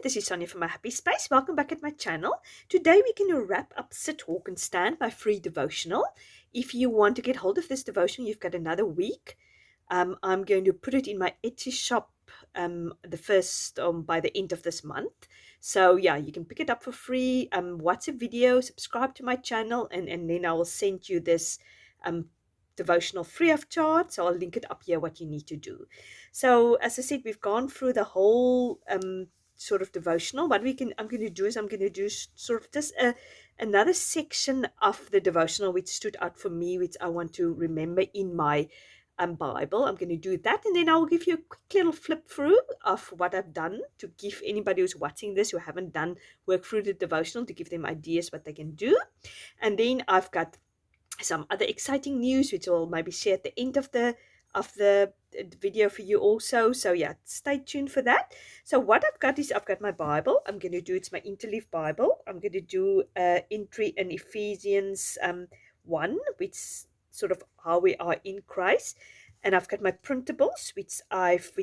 this is Sonja from My Happy Space. Welcome back at my channel. Today we're going to wrap up Sit, Walk and Stand, my free devotional. If you want to get hold of this devotional, you've got another week. I'm going to put it in my Etsy shop by the end of this month. So yeah, you can pick it up for free. Watch a video, subscribe to my channel, and then I will send you this devotional free of charge. So I'll link it up here what you need to do. So as I said, we've gone through the whole sort of devotional. I'm going to do sort of just another section of the devotional which stood out for me, which I want to remember in my Bible. I'm going to do that, and then I'll give you a quick little flip through of what I've done to give anybody who's watching this who haven't done work through the devotional, to give them ideas what they can do. And then I've got some other exciting news which I'll maybe share at the end of the video for you also. So yeah, stay tuned for that. So what I've got my Bible. I'm going to do, it's my Interleaf Bible. I'm going to do entry in Ephesians 1, which sort of how we are in Christ. And I've got my printables, which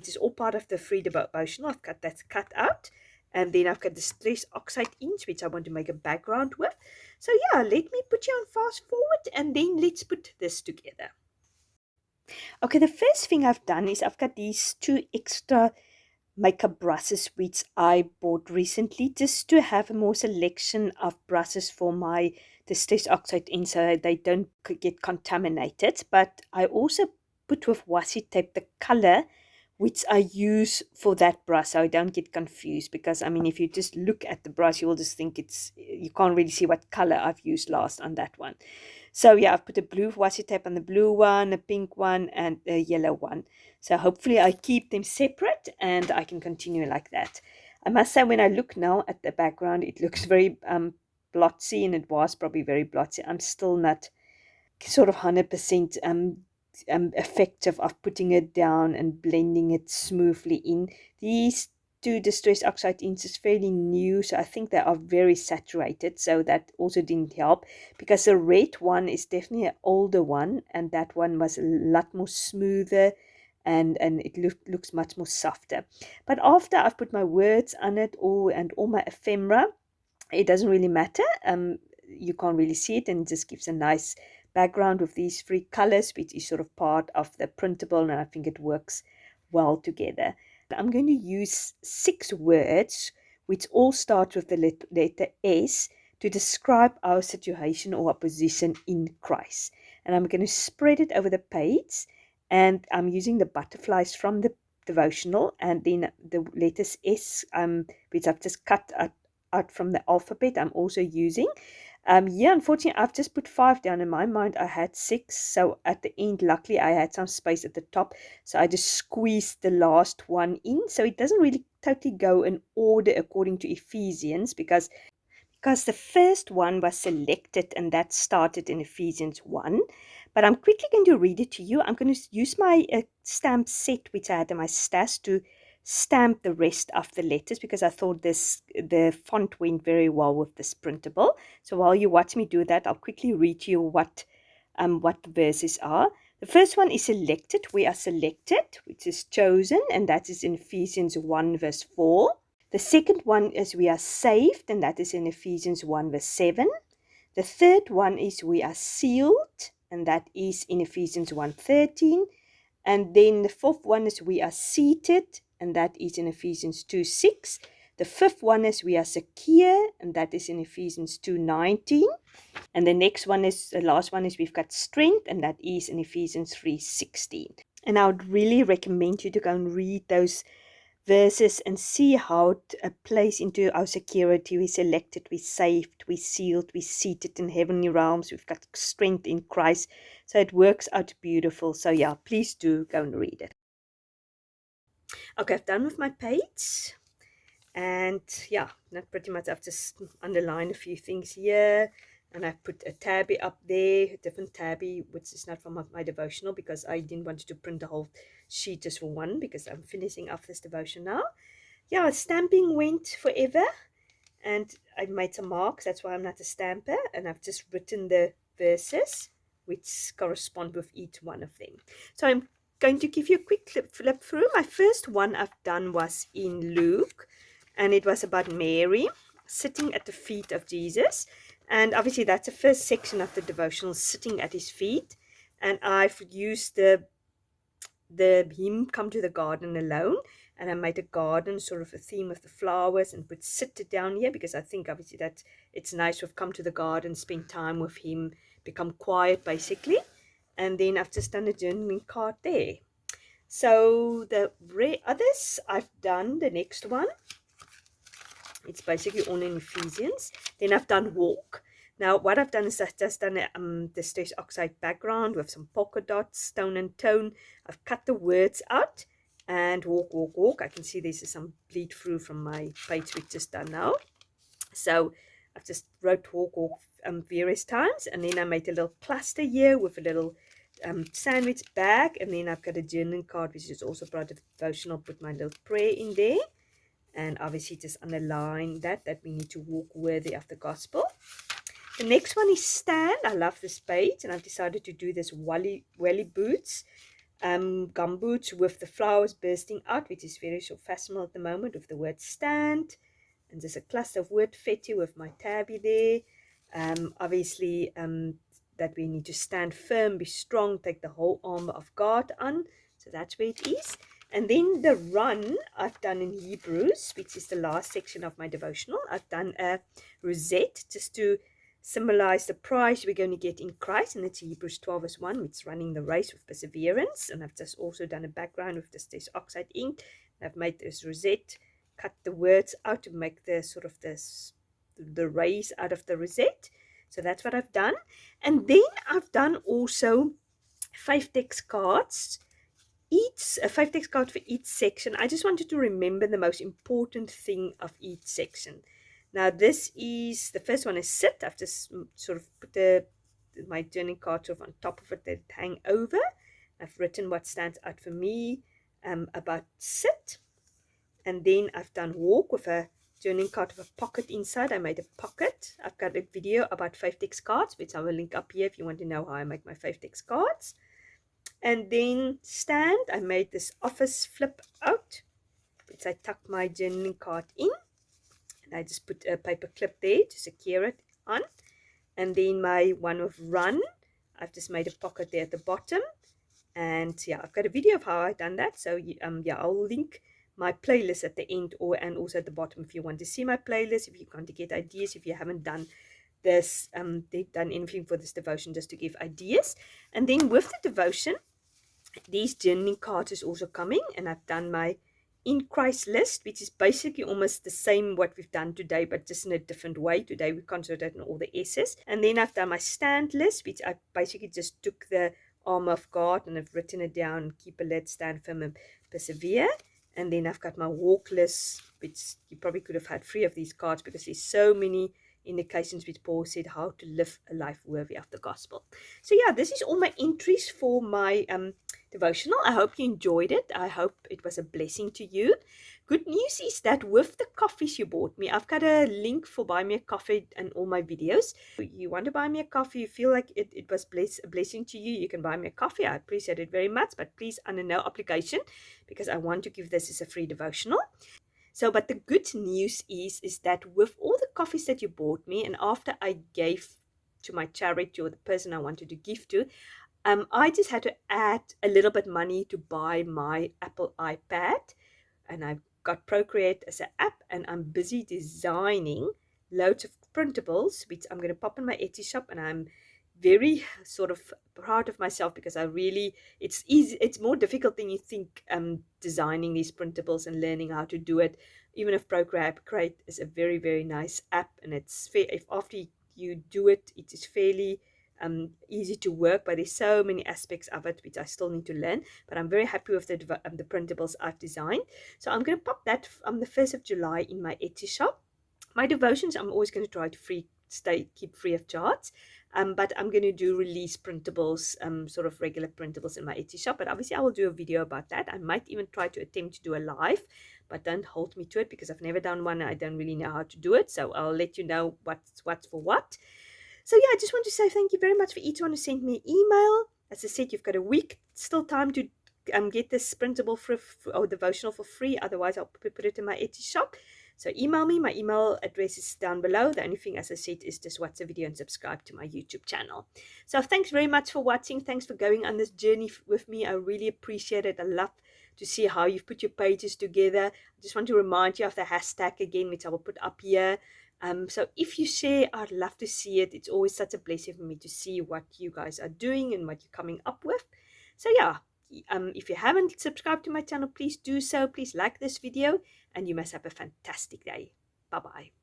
is all part of the free devotional. I've got that cut out. And then I've got the stress oxide inch, which I want to make a background with. So yeah, let me put you on fast forward, and then let's put this together. Okay, the first thing I've done is I've got these 2 extra makeup brushes which I bought recently, just to have a more selection of brushes for the stress oxide in, so they don't get contaminated. But I also put with washi tape the color which I use for that brush, so I don't get confused, because I mean, if you just look at the brush, you will just think you can't really see what color I've used last on that one. So yeah, I've put a blue washi tape on the blue one, a pink one, and a yellow one. So hopefully I keep them separate and I can continue like that. I must say, when I look now at the background, it looks very blotchy, and it was probably very blotchy. I'm still not sort of 100% effective of putting it down and blending it smoothly in. These 2 distress oxide inks is fairly new, so I think they are very saturated, so that also didn't help, because the red one is definitely an older one, and that one was a lot more smoother, and it looks much more softer. But after I've put my words on it and all my ephemera, it doesn't really matter. You can't really see it, and it just gives a nice background with these 3 colors, which is sort of part of the printable, and I think it works well together. I'm going to use 6 words which all start with the letter S to describe our situation or our position in Christ, and I'm going to spread it over the page, and I'm using the butterflies from the devotional, and then the letters S, which I've just cut out from the alphabet, I'm also using. Yeah, unfortunately, I've just put 5 down. In my mind, I had 6. So at the end, luckily, I had some space at the top. So I just squeezed the last one in. So it doesn't really totally go in order according to Ephesians, because the first one was selected, and that started in Ephesians 1. But I'm quickly going to read it to you. I'm going to use my stamp set, which I had in my stash, to stamp the rest of the letters, because I thought the font went very well with this printable. So while you watch me do that, I'll quickly read to you what the verses are. The first one is selected. We are selected, which is chosen, and that is in Ephesians 1 verse 4. The second one is we are saved, and that is in Ephesians 1 verse 7. The third one is we are sealed, and that is in Ephesians 1:13. And then the fourth one is we are seated, and that is in Ephesians 2:6. The fifth one is we are secure, and that is in Ephesians 2:19. And the last one is we've got strength, and that is in Ephesians 3:16. And I would really recommend you to go and read those verses and see how it plays into our security. We're selected, we're saved, we're sealed, we're seated in heavenly realms, we've got strength in Christ. So it works out beautiful. So yeah, please do go and read it. Okay, I've done with my page, and yeah, not pretty much. I've just underlined a few things here, and I put a tabby up there, a different tabby, which is not from my devotional, because I didn't want to print the whole sheet just for one, because I'm finishing off this devotion now. Yeah, stamping went forever, and I made some marks. That's why I'm not a stamper, and I've just written the verses which correspond with each one of them. So I'm going to give you a quick flip through. My first one I've done was in Luke and it was about Mary sitting at the feet of Jesus. And obviously that's the first section of the devotional, sitting at his feet. And I've used the hymn Come to the Garden Alone, and I made a garden sort of a theme of the flowers and put sit down here, because I think obviously that it's nice to have come to the garden, spend time with him, become quiet basically. And then I've just done a journaling card there. So the others I've done, the next one, it's basically all in Ephesians. Then I've done walk. Now what I've done is I've just done the stress oxide background with some polka dots, stone and tone. I've cut the words out and walk, walk, walk. I can see there's some bleed through from my page we've just done now. So I've just wrote walk, walk various times, and then I made a little cluster here with a little sandwich bag, and then I've got a journaling card which is also part of the devotional. Put my little prayer in there, and obviously just underline that we need to walk worthy of the gospel. The next one is stand. I love this page, and I've decided to do this welly boots, gum boots with the flowers bursting out, which is very so fashionable at the moment, with the word stand. And there's a cluster of word fetty with my tabby there. Obviously that we need to stand firm, be strong, take the whole armor of God on. So that's where it is. And then the run I've done in Hebrews, which is the last section of my devotional. I've done a rosette just to symbolize the prize we're going to get in Christ, and it's Hebrews 12 verse 1, which is running the race with perseverance. And I've just also done a background with the stress oxide ink. I've made this rosette, cut the words out to make the sort of the rays out of the rosette. So that's what I've done. And then I've done also 5 text cards, each a 5 text card for each section. I just wanted to remember the most important thing of each section. Now this is, the first one is sit. I've just sort of put my journaling card sort of on top of it that hang over. I've written what stands out for me about sit. And then I've done walk with a journaling card with a pocket inside. I made a pocket. I've got a video about 5 text cards, which I will link up here if you want to know how I make my 5 text cards. And then stand, I made this office flip out, which I tucked my journaling card in. And I just put a paper clip there to secure it on. And then my one with run, I've just made a pocket there at the bottom. And yeah, I've got a video of how I've done that. So yeah, I'll link my playlist at the end and also at the bottom if you want to see my playlist, if you want to get ideas, if you haven't done this, they've done anything for this devotion just to give ideas. And then with the devotion, these journaling cards is also coming, and I've done my in Christ list, which is basically almost the same what we've done today, but just in a different way. Today we concentrated on all the S's. And then I've done my stand list, which I basically just took the armor of God and I've written it down: keep alert, stand firm, and persevere. And then I've got my walk list, which you probably could have had 3 of these cards because there's so many indications which Paul said how to live a life worthy of the gospel. So yeah, this is all my entries for my devotional. I hope you enjoyed it. I hope it was a blessing to you. Good news is that with the coffees you bought me, I've got a link for buy me a coffee and all my videos. If you want to buy me a coffee, you feel like it was a blessing to you, you can buy me a coffee. I appreciate it very much, but please under no obligation, because I want to give this as a free devotional. So, but the good news is that with all the coffees that you bought me, and after I gave to my charity or the person I wanted to give to, I just had to add a little bit money to buy my Apple iPad, and I've got Procreate as an app, and I'm busy designing loads of printables, which I'm going to pop in my Etsy shop, and I'm very sort of proud of myself because it's easy. It's more difficult than you think, designing these printables and learning how to do it. Even if Procreate is a very, very nice app, and it's fair, if after you do it, it is fairly easy to work, but there's so many aspects of it which I still need to learn. But I'm very happy with the printables I've designed. So I'm going to pop that on the 1st of July in my Etsy shop. My devotions, I'm always going to try to keep free of charge. But I'm going to do release printables, sort of regular printables in my Etsy shop. But obviously I will do a video about that. I might even try to attempt to do a live, but don't hold me to it because I've never done one. I don't really know how to do it. So I'll let you know what's for what. So yeah, I just want to say thank you very much for each one who sent me an email. As I said, you've got a week still time to get this printable or devotional for free. Otherwise, I'll put it in my Etsy shop. So email me. My email address is down below. The only thing, as I said, is just watch the video and subscribe to my YouTube channel. So thanks very much for watching. Thanks for going on this journey with me. I really appreciate it. I love to see how you've put your pages together. I just want to remind you of the hashtag again, which I will put up here. So if you share, I'd love to see it. It's always such a blessing for me to see what you guys are doing and what you're coming up with. So yeah, if you haven't subscribed to my channel, please do so. Please like this video, and you must have a fantastic day. Bye-bye.